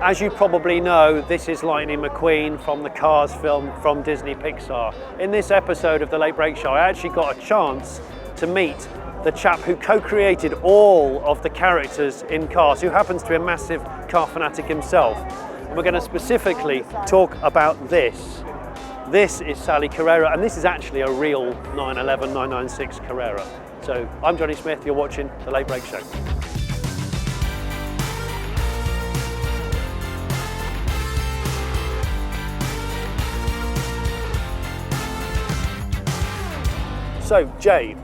As you probably know, this is Lightning McQueen from the Cars film from Disney Pixar. In this episode of the Late Break Show, I actually got a chance to meet the chap who co-created all of the characters in Cars, who happens to be a massive car fanatic himself. And we're going to specifically talk about this. This is Sally Carrera, and this is actually a real 911 996 Carrera. So I'm Jonny Smith, you're watching the Late Break Show. So, Jay,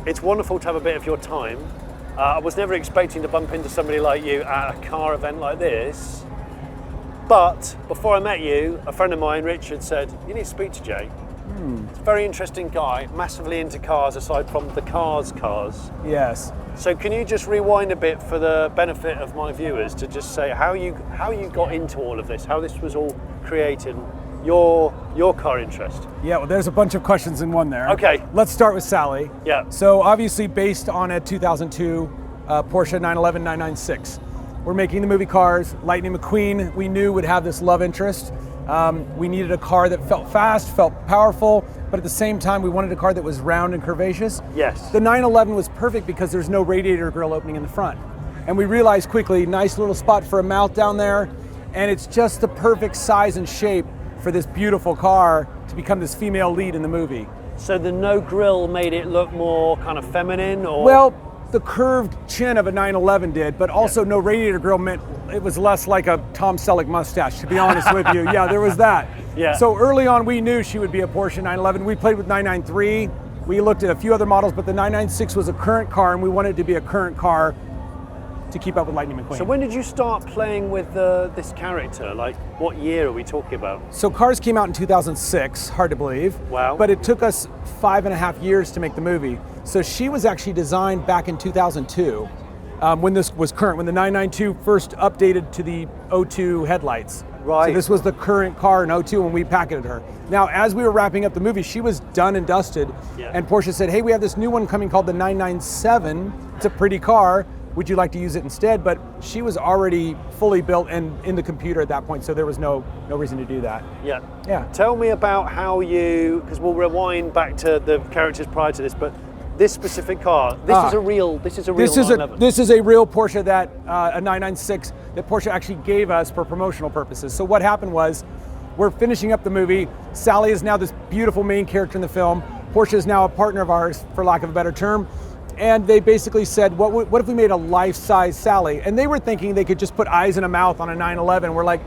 it's wonderful to have a bit of your time. I was never expecting to bump into somebody like you at a car event like this. But before I met you, a friend of mine, Richard, said, you need to speak to Jay. He's a very interesting guy, massively into cars aside from the cars. Yes. So can you just rewind a bit for the benefit of my viewers to just say how you got into all of this, how this was all created? Your car interest. Yeah, well, there's a bunch of questions in one there. Okay. Let's start with Sally. Yeah. So obviously based on a 2002 Porsche 911 996. We're making the movie Cars. Lightning McQueen, we knew would have this love interest. We needed a car that felt fast, felt powerful, but at the same time we wanted a car that was round and curvaceous. Yes. The 911 was perfect because there's no radiator grille opening in the front. And we realized quickly, nice little spot for a mount down there, and it's just the perfect size and shape for this beautiful car to become this female lead in the movie. So the no grille made it look more kind of feminine, or? Well, the curved chin of a 911 did, but also no radiator grille meant it was less like a Tom Selleck mustache, to be honest with you. Yeah, there was that. Yeah. So early on, we knew she would be a Porsche 911. We played with 993. We looked at a few other models, but the 996 was a current car, and we wanted it to be a current car to keep up with Lightning McQueen. So when did you start playing with this character? Like, what year are we talking about? So Cars came out in 2006, hard to believe. Wow. But it took us 5.5 years to make the movie. So she was actually designed back in 2002, when this was current, when the 992 first updated to the 02 headlights. Right. So this was the current car in 02 when we packaged her. Now, as we were wrapping up the movie, she was done and dusted. Yeah. And Porsche said, hey, we have this new one coming called the 997. It's a pretty car. Would you like to use it instead? But she was already fully built and in the computer at that point, so there was no reason to do that. Yeah. Yeah. Tell me about how you, because we'll rewind back to the characters prior to this, but this specific car, this is a real 911. This is a real Porsche that, a 996, that Porsche actually gave us for promotional purposes. So what happened was, we're finishing up the movie. Sally is now this beautiful main character in the film. Porsche is now a partner of ours, for lack of a better term. And they basically said, what if we made a life-size Sally? And they were thinking they could just put eyes and a mouth on a 911. We're like,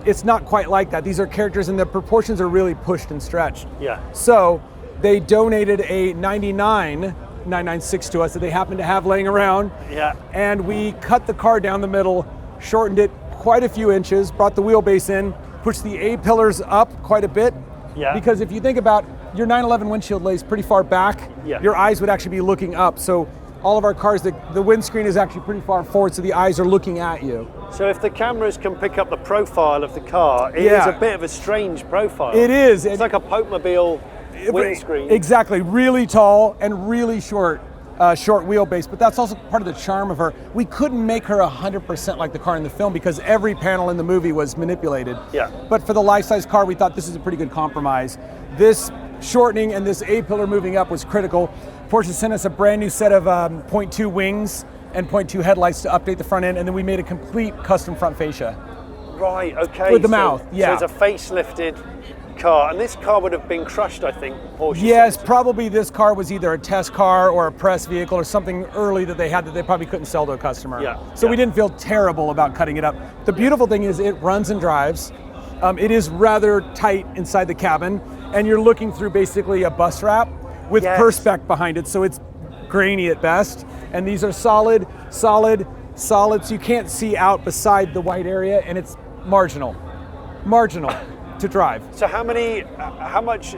it's not quite like that. These are characters and the proportions are really pushed and stretched. Yeah. So they donated a 99 996 to us that they happened to have laying around. Yeah. And we cut the car down the middle, shortened it quite a few inches, brought the wheelbase in, pushed the A-pillars up quite a bit. Yeah. Because if you think about your 911 windshield lays pretty far back, yeah, your eyes would actually be looking up. So all of our cars, the windscreen is actually pretty far forward, so the eyes are looking at you. So if the cameras can pick up the profile of the car, it is a bit of a strange profile. It is. It's like a Popemobile windscreen. Exactly, really tall and really short wheelbase, but that's also part of the charm of her. We couldn't make her 100% like the car in the film because every panel in the movie was manipulated. Yeah. But for the life-size car, we thought this is a pretty good compromise. This shortening and this A-pillar moving up was critical. Porsche sent us a brand new set of 0.2 wings and 0.2 headlights to update the front end, and then we made a complete custom front fascia. Right, okay. With the mouth, yeah. So it's a facelifted car, and this car would have been crushed, I think, Porsche. Yes, probably this car was either a test car or a press vehicle or something early that they had that they probably couldn't sell to a customer. Yeah. So we didn't feel terrible about cutting it up. The beautiful thing is it runs and drives. It is rather tight inside the cabin, and you're looking through basically a bus wrap with Perspex behind it, so it's grainy at best. And these are solid, so you can't see out beside the white area, and it's marginal to drive. So how much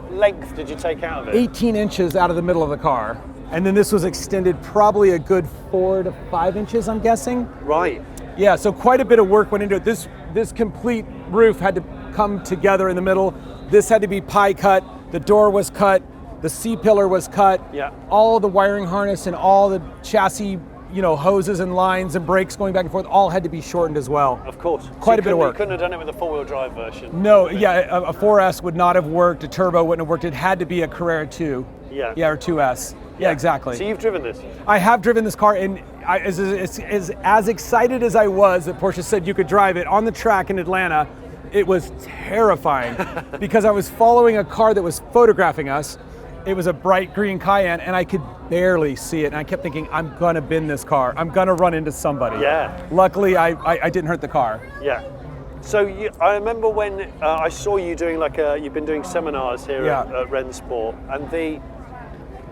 length did you take out of it? 18 inches out of the middle of the car. And then this was extended probably a good 4 to 5 inches, I'm guessing. Right. Yeah, so quite a bit of work went into it. This complete roof had to come together in the middle. This had to be pie cut. The door was cut. The C-pillar was cut. Yeah. All the wiring harness and all the chassis, hoses and lines and brakes going back and forth, all had to be shortened as well. Of course. Quite a bit of work. You couldn't have done it with a four-wheel drive version. No, yeah, a 4S would not have worked, a turbo wouldn't have worked. It had to be a Carrera 2. Yeah. Yeah, or 2S. Yeah, exactly. So you've driven this? I have driven this car, and as excited as I was that Porsche said you could drive it on the track in Atlanta, it was terrifying because I was following a car that was photographing us. It was a bright green Cayenne, and I could barely see it. And I kept thinking, I'm gonna bend this car. I'm gonna run into somebody. Yeah. Luckily, I didn't hurt the car. Yeah. So I remember when I saw you doing you've been doing seminars here at Rennsport, and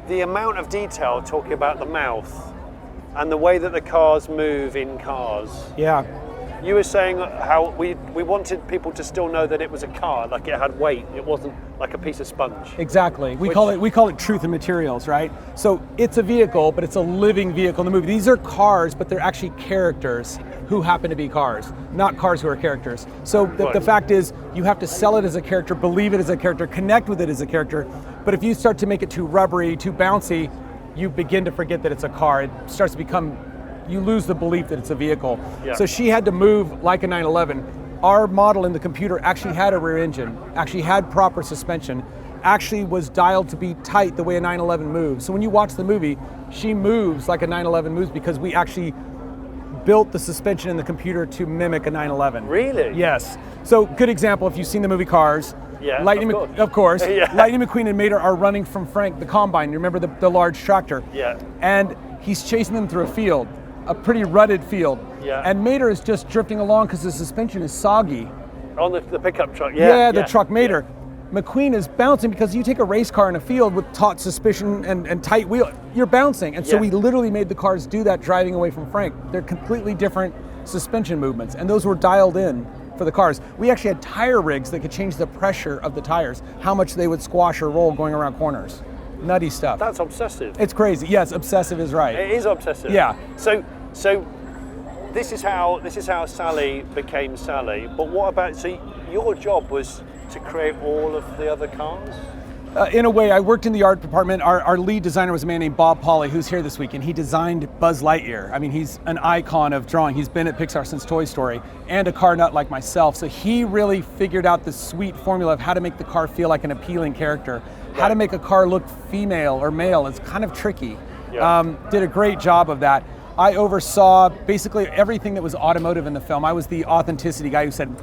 the amount of detail talking about the mouth and the way that the cars move in cars. Yeah. You were saying how we wanted people to still know that it was a car, like it had weight. It wasn't like a piece of sponge. Exactly. We call it truth in materials, right? So it's a vehicle, but it's a living vehicle in the movie. These are cars, but they're actually characters who happen to be cars, not cars who are characters. So the fact is, you have to sell it as a character, believe it as a character, connect with it as a character. But if you start to make it too rubbery, too bouncy, you begin to forget that it's a car. It starts to become, you lose the belief that it's a vehicle. Yeah. So she had to move like a 911. Our model in the computer actually had a rear engine, actually had proper suspension, actually was dialed to be tight the way a 911 moves. So when you watch the movie, she moves like a 911 moves because we actually built the suspension in the computer to mimic a 911. Really? Yes. So good example, if you've seen the movie Cars, yeah, of course. Yeah. Lightning McQueen and Mater are running from Frank the Combine. You remember the large tractor? Yeah. And he's chasing them through a field, a pretty rutted field. Yeah. And Mater is just drifting along because the suspension is soggy. On the pickup truck, the truck Mater. Yeah. McQueen is bouncing because you take a race car in a field with taut suspension and tight wheel, you're bouncing. And so we literally made the cars do that driving away from Frank. They're completely different suspension movements, and those were dialed in for the cars. We actually had tire rigs that could change the pressure of the tires, how much they would squash or roll going around corners. Nutty stuff. That's obsessive. It's crazy. Yes, obsessive is right. It is obsessive. Yeah. So this is how Sally became Sally. But what about, so your job was to create all of the other cars? In a way, I worked in the art department. Our lead designer was a man named Bob Pauly, who's here this week, and he designed Buzz Lightyear. I mean, he's an icon of drawing. He's been at Pixar since Toy Story, and a car nut like myself. So he really figured out the sweet formula of how to make the car feel like an appealing character, how to make a car look female or male. It's kind of tricky. Yeah. Did a great job of that. I oversaw basically everything that was automotive in the film. I was the authenticity guy who said,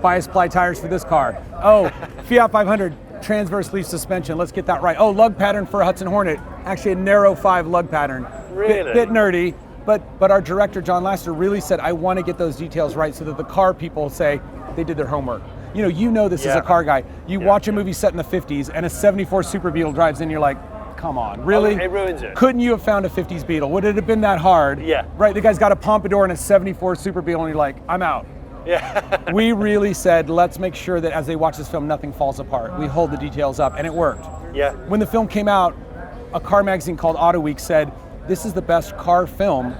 bias ply tires for this car. Oh, Fiat 500. Transverse leaf suspension, let's get that right. Oh, lug pattern for a Hudson Hornet, actually a narrow 5 lug pattern. Really? Bit nerdy, but our director, John Lasseter, really said, I want to get those details right so that the car people say they did their homework. You know this as a car guy. You watch a movie set in the 50s and a 74 Super Beetle drives in, you're like, come on, really? It ruins it. Couldn't you have found a 50s Beetle? Would it have been that hard? Yeah. Right, the guy's got a Pompadour and a 74 Super Beetle and you're like, I'm out. Yeah. We really said, let's make sure that as they watch this film, nothing falls apart. We hold the details up, and it worked. Yeah. When the film came out, a car magazine called Auto Week said, this is the best car film,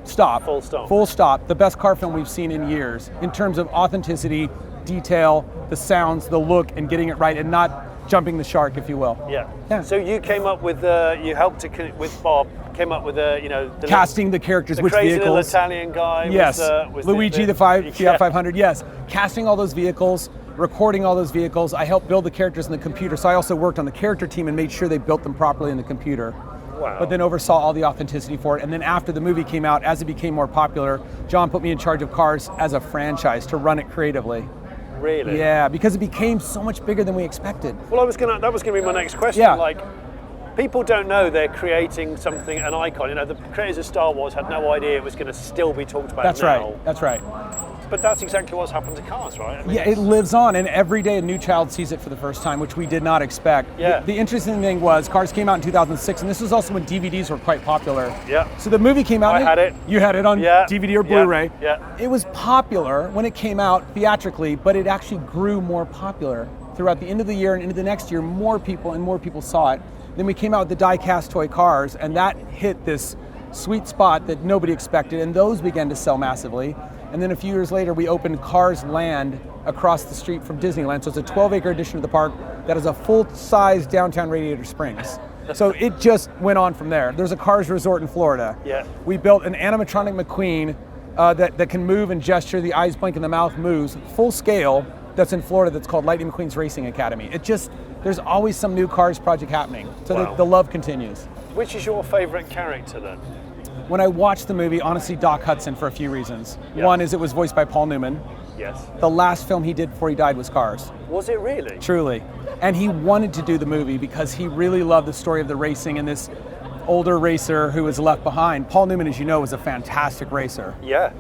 stop. Full stop. Full stop. The best car film we've seen in years in terms of authenticity, detail, the sounds, the look, and getting it right, and not jumping the shark, if you will. Yeah. So you came up with, you helped with Bob, came up with the casting the characters, the which crazy vehicles. Little Italian guy. Yes, was Luigi the Fiat 500. Yes, casting all those vehicles, recording all those vehicles. I helped build the characters in the computer, so I also worked on the character team and made sure they built them properly in the computer. Wow. But then oversaw all the authenticity for it. And then after the movie came out, as it became more popular, John put me in charge of Cars as a franchise to run it creatively. Really? Yeah, because it became so much bigger than we expected. Well, that was gonna be my next question. Yeah. Like, people don't know they're creating something, an icon. The creators of Star Wars had no idea it was going to still be talked about now. That's right. But that's exactly what's happened to Cars, right? I mean, it lives on, and every day a new child sees it for the first time, which we did not expect. Yeah. The interesting thing was Cars came out in 2006, and this was also when DVDs were quite popular. Yeah. So the movie came out. I had it. You had it on DVD or Blu-ray. Yeah. It was popular when it came out theatrically, but it actually grew more popular throughout the end of the year and into the next year. More people saw it. Then we came out with the die-cast toy cars, and that hit this sweet spot that nobody expected, and those began to sell massively. And then a few years later, we opened Cars Land across the street from Disneyland. So it's a 12-acre addition to the park that is a full-size downtown Radiator Springs. So it just went on from there. There's a Cars resort in Florida. Yeah. We built an animatronic McQueen that can move and gesture, the eyes blink and the mouth moves, full scale, that's in Florida, that's called Lightning McQueen's Racing Academy. There's always some new Cars project happening. So Wow. the love continues. Which is your favorite character then? When I watched the movie, honestly, Doc Hudson for a few reasons. Yeah. One is it was voiced by Paul Newman. Yes. The last film he did before he died was Cars. Was it really? Truly. And he wanted to do the movie because he really loved the story of the racing and this older racer who was left behind. Paul Newman, as you know, was a fantastic racer. Yeah.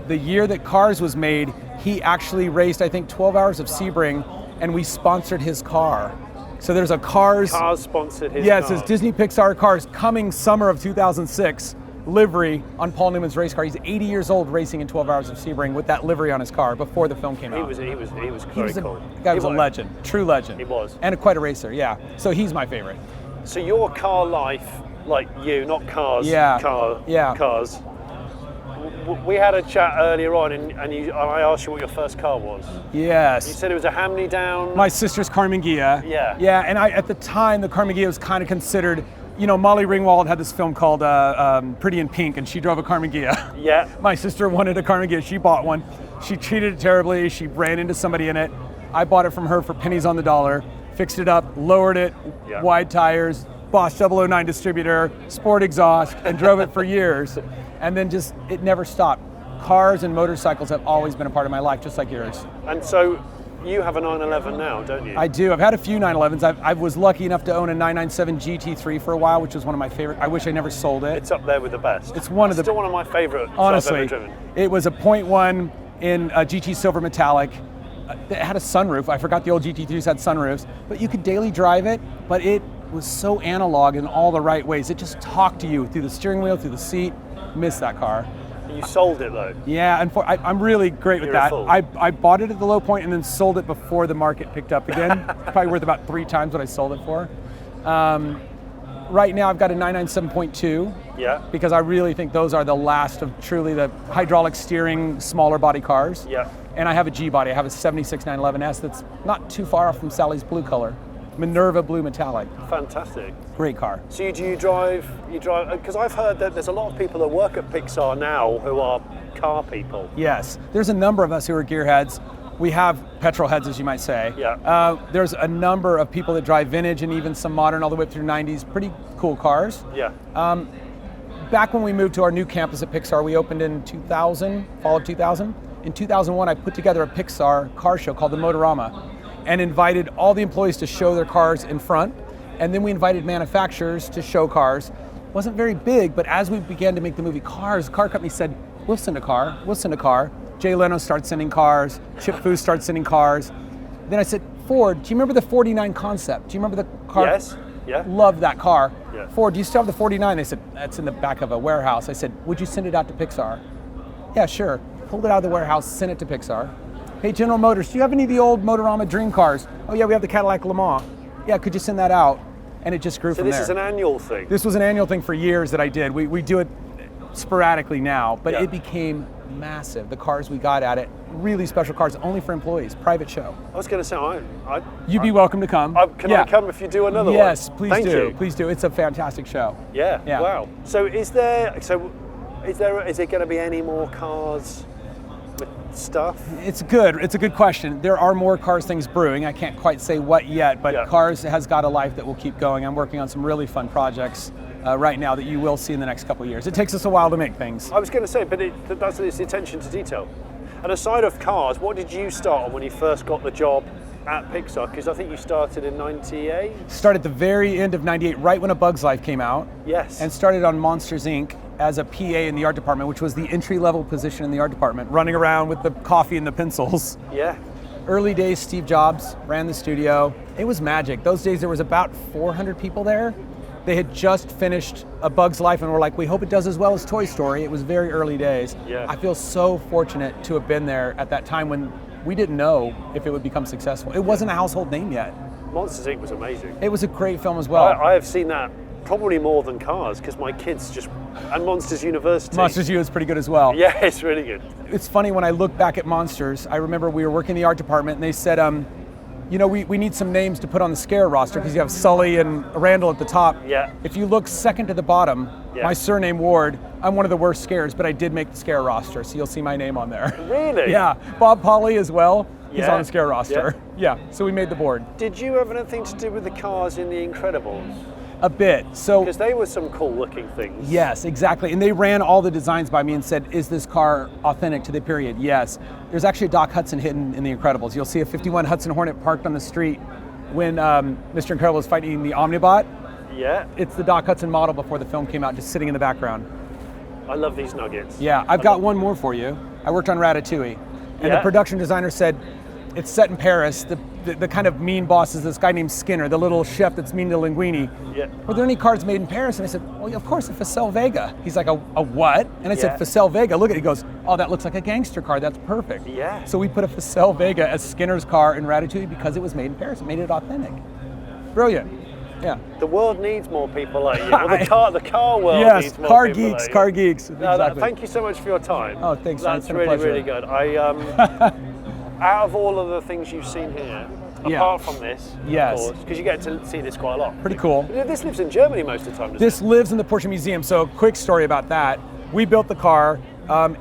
The year that Cars was made, he actually raced, I think, 12 hours of Sebring, and we sponsored his car. So there's a Cars sponsored his Yeah, it car. says Disney Pixar Cars coming summer of 2006 livery on Paul Newman's race car. He's 80 years old racing in 12 hours of Sebring with that livery on his car before the film came out. He was very cool. The guy was a legend, true legend. He was. And quite a racer, yeah. So he's my favorite. So your car life, like you, not cars, Yeah. cars. We had a chat earlier on, and I asked you what your first car was. Yes. You said it was a hand-me-down. My sister's Carmen Ghia. Yeah. Yeah, and at the time, the Carmen Ghia was kind of considered, Molly Ringwald had this film called Pretty in Pink, and she drove a Carmen Ghia. Yeah. My sister wanted a Carmen Ghia. She bought one. She treated it terribly. She ran into somebody in it. I bought it from her for pennies on the dollar, fixed it up, lowered it, Yeah. wide tires, Bosch 009 distributor, sport exhaust, and drove it for years. And then it never stopped. Cars and motorcycles have always been a part of my life, just like yours. And so you have a 911 now, don't you? I do. I've had a few 911s. I was lucky enough to own a 997 GT3 for a while, which was one of my favorite. I wish I never sold it. It's up there with the best. It's one of the still one of my favorite honestly, I've ever driven. It was a .1 in a GT Silver Metallic. It had a sunroof. I forgot the old GT3s had sunroofs, but you could daily drive it, but it was so analog in all the right ways. It just talked to you through the steering wheel, through the seat. Miss that car. You sold it though. Yeah, and I'm really great with You're a that. fool. I bought it at the low point and then sold it before the market picked up again. Probably worth about 3 times what I sold it for. Right now I've got a 997.2. Yeah. Because I really think those are the last of truly the hydraulic steering, smaller body cars. Yeah. And I have a G body. I have a 76 911S that's not too far off from Sally's blue color. Minerva blue metallic. Fantastic. Great car. So do you drive, because I've heard that there's a lot of people that work at Pixar now who are car people. Yes, there's a number of us who are gearheads. We have petrol heads, as you might say. Yeah. There's a number of people that drive vintage and even some modern, all the way up through 90s, pretty cool cars. Yeah. Back when we moved to our new campus at Pixar, we opened in 2000, fall of 2000. In 2001, I put together a Pixar car show called the Motorama and invited all the employees to show their cars in front. And then we invited manufacturers to show cars. Wasn't very big, but as we began to make the movie Cars, the car company said, we'll send a car, we'll send a car. Jay Leno started sending cars, Chip Foose started sending cars. Then I said, Ford, do you remember the 49 concept? Do you remember the car? Yes, yeah. Loved that car. Yeah. Ford, do you still have the 49? They said, that's in the back of a warehouse. I said, would you send it out to Pixar? Yeah, sure. Pulled it out of the warehouse, sent it to Pixar. Hey, General Motors, do you have any of the old Motorama dream cars? Oh yeah, we have the Cadillac Le Mans. Yeah, could you send that out? And it just grew from there. So this is an annual thing? This was an annual thing for years that I did. We do it sporadically now, but Yeah. it became massive. The cars we got at it, really special cars, only for employees, private show. I was going to say, You'd be welcome to come. Can I come if you do another one? Yes, please Thank do. you. Please do. It's a fantastic show. Yeah. Yeah. Wow. So is there going to be any more cars with stuff? It's good. It's a good question. There are more Cars things brewing. I can't quite say what yet, but Yeah. Cars has got a life that will keep going. I'm working on some really fun projects right now that you will see in the next couple of years. It takes us a while to make things. I was going to say, but that's the attention to detail. And aside of cars, what did you start on when you first got the job at Pixar? Because I think you started in 98? Started at the very end of 98, right when A Bug's Life came out. Yes. And started on Monsters, Inc. as a PA in the art department, which was the entry-level position in the art department, running around with the coffee and the pencils. Yeah. Early days, Steve Jobs ran the studio. It was magic. Those days there was about 400 people there. They had just finished A Bug's Life and were like, we hope it does as well as Toy Story. It was very early days. Yeah. I feel so fortunate to have been there at that time when we didn't know if it would become successful. It wasn't a household name yet. Monsters, Inc. was amazing. It was a great film as well. I have seen that probably more than Cars, because my kids and Monsters University. Monsters U is pretty good as well. Yeah, it's really good. It's funny when I look back at Monsters, I remember we were working in the art department and they said, you know, we need some names to put on the scare roster because you have Sully and Randall at the top. Yeah. If you look second to the bottom, Yeah. my surname Ward, I'm one of the worst scares, but I did make the scare roster, so you'll see my name on there. Really? Yeah. Bob Polly as well. He's Yeah. on the scare roster. Yeah. So we made the board. Did you have anything to do with the cars in The Incredibles? A bit. So Because they were some cool looking things. yes, exactly. And they ran all the designs by me and said, is this car authentic to the period? Yes. There's actually a Doc Hudson hidden in The Incredibles. You'll see a 51 Hudson Hornet parked on the street when Mr. Incredible is fighting the Omnibot. Yeah. It's the Doc Hudson model before the film came out, just sitting in the background. I love these nuggets. Yeah, I've got one more for you. I worked on Ratatouille. And Yeah. the production designer said, it's set in Paris. The kind of mean boss is this guy named Skinner, the little chef that's mean to Linguini. Yeah. Were there any cars made in Paris? And I said, well, of course, a Facel Vega. He's like, a what? And I said, Yeah. Facel Vega. Look at it. He goes, oh, that looks like a gangster car. That's perfect. Yeah. So we put a Facel Vega as Skinner's car in Ratatouille because it was made in Paris. It made it authentic. Brilliant. Yeah. The world needs more people like you. Well, the car world Yes, needs more car people geeks, like you. car geeks. No, Exactly. thank you so much for your time. Oh, thanks, man. That's It's been a really, pleasure. really good. Out of all of the things you've seen here, Yeah. apart from this, Yes. of course, because you get to see this quite a lot. Pretty cool. This lives in Germany most of the time, doesn't This lives in the Porsche Museum. So quick story about that. We built the car.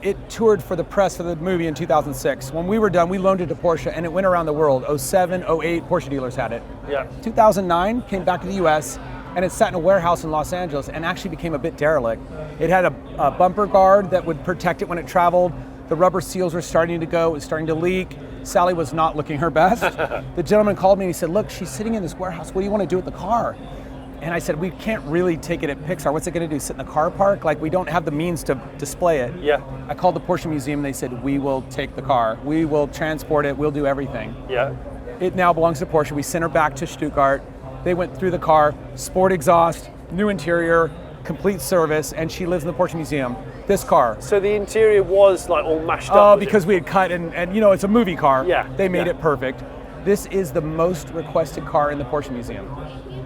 It toured for the press for the movie in 2006. When we were done, we loaned it to Porsche and it went around the world. 07, 08, Porsche dealers had it. it? Yeah. 2009, came back to the US and it sat in a warehouse in Los Angeles and actually became a bit derelict. It had a bumper guard that would protect it when it traveled. The rubber seals were starting to go, it was starting to leak. Sally was not looking her best. The gentleman called me and he said, look, she's sitting in this warehouse. What do you want to do with the car? And I said, we can't really take it at Pixar. What's it going to do, sit in the car park? Like, we don't have the means to display it. Yeah. I called the Porsche Museum and they said, we will take the car. We will transport it. We'll do everything. Yeah. It now belongs to Porsche. We sent her back to Stuttgart. They went through the car, sport exhaust, new interior, complete service, and she lives in the Porsche Museum. This car. So the interior was like all mashed up. Oh, was it? because we had cut and you know, it's a movie car. Yeah, They made yeah. it perfect. This is the most requested car in the Porsche Museum.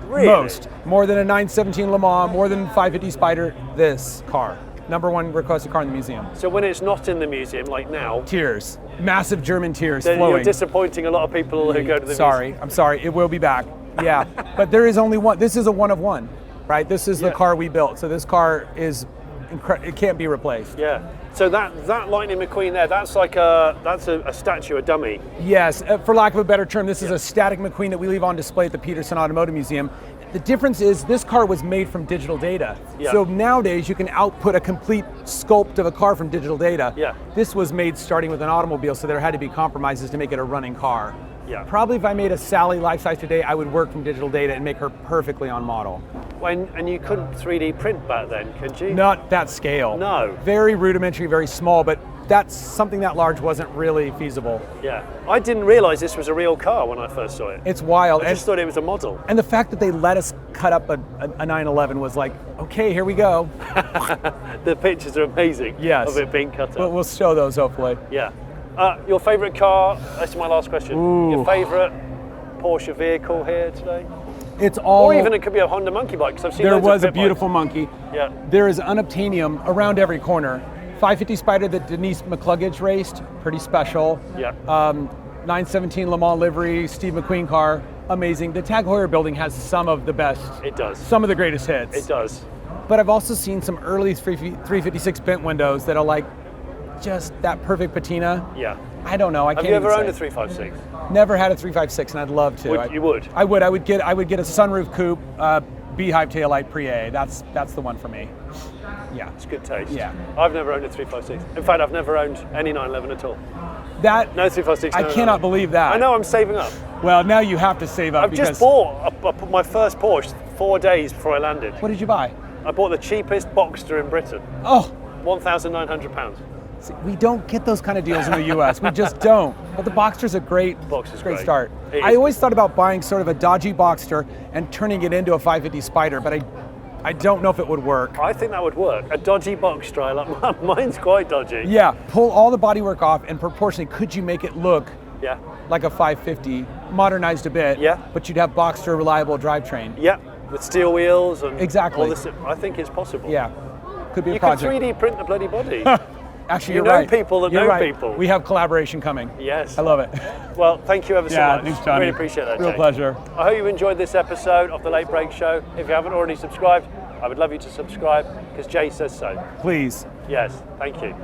Really? Most. More than a 917 Le Mans, more than 550 Spider, this car. Number one requested car in the museum. So when it's not in the museum, like now, Tears. Massive German tears then flowing. you're disappointing a lot of people who go to the Sorry, I'm sorry. It will be back. Yeah, but there is only one. This is a one of one, right? This is the Yeah. car we built. So this car is it can't be replaced. Yeah. So that Lightning McQueen there, that's like a statue, a dummy. Yes, for lack of a better term, this is a static McQueen that we leave on display at the Peterson Automotive Museum. The difference is this car was made from digital data. Yeah. So nowadays you can output a complete sculpt of a car from digital data. Yeah. This was made starting with an automobile, so there had to be compromises to make it a running car. Yeah. Probably if I made a Sally life-size today, I would work from digital data and make her perfectly on model. And you couldn't 3D print back then, could you? Not that scale. No. Very rudimentary, very small, but that's something that large wasn't really feasible. Yeah. I didn't realize this was a real car when I first saw it. It's wild. I just thought it was a model. And the fact that they let us cut up a 911 was like, okay, here we go. The pictures are amazing. Yes. Of it being cut up. But we'll show those hopefully. Yeah. Your favorite car? That's my last question. Ooh. Your favorite Porsche vehicle here today? It's all. Or even it could be a Honda Monkey Bike, because I've seen there loads of was a pit beautiful bikes. monkey. Yeah. There is unobtainium around every corner. 550 Spider that Denise McCluggage raced, pretty special. Yeah. 917 Le Mans livery, Steve McQueen car, amazing. The Tag Heuer building has some of the best. It does. Some of the greatest hits. It does. But I've also seen some early 356 bent windows that are like just that perfect patina. Yeah. I don't know. I Have can't you ever even owned a say. 356? Never had a 356, and I'd love to. You would? I would. I would get a sunroof coupe, beehive taillight Pre-A. That's the one for me. Yeah. It's good taste. Yeah. I've never owned a 356. In fact, I've never owned any 911 at all. That No 356. I no, cannot no. believe that. I know, I'm saving up. Well, now you have to save up I've because. just bought my first Porsche 4 days before I landed. What did you buy? I bought the cheapest Boxster in Britain. Oh, £1,900. see, we don't get those kind of deals in the U.S. We just don't. But the Boxster's a great great. start. It I is always thought about buying sort of a dodgy Boxster and turning it into a 550 Spider, but I don't know if it would work. I think that would work. A dodgy Boxster, like mine's quite dodgy. Yeah, pull all the bodywork off, and proportionally, could you make it look Yeah. like a 550, modernized a bit? Yeah. But you'd have Boxster reliable drivetrain. Yeah. With steel wheels and Exactly. all this. I think it's possible. Yeah, could be a You could project. 3D print the bloody body. Actually, you you're know right. people that You're know right. people. We have collaboration coming. Yes. I love it. Well, thank you ever so much. Thanks, Johnny. Really appreciate that, Real Jay. pleasure. I hope you enjoyed this episode of The Late Break Show. If you haven't already subscribed, I would love you to subscribe because Jay says so. Please. Yes, thank you.